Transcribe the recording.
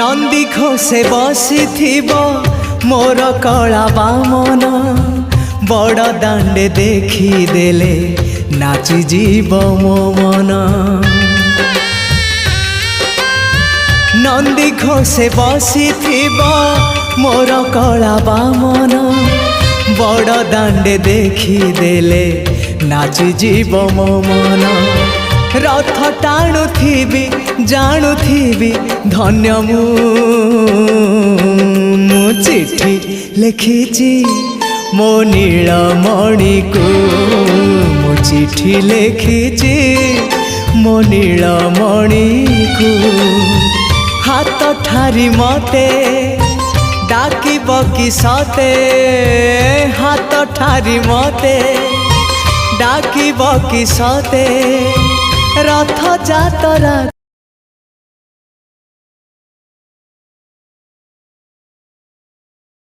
नंदी घोषे बसी मोर कला बामन बड़ दांडे देखी देले नाची जीव मो मन। नंदी घोषे बसी मोर कला बामन बड़ दांडे देखी देले नाची जीव मो मन। रथ टाणुथिबी जाणुथिबी धन्य मु चिट्ठी लिखिची मो नीलमणि को मु चिट्ठी लिखिची मो नीलमणि को। हाथ ठारी मते डाकिब कि सते हाथ ठारी मते डाकिब कि सते रथ जातरा।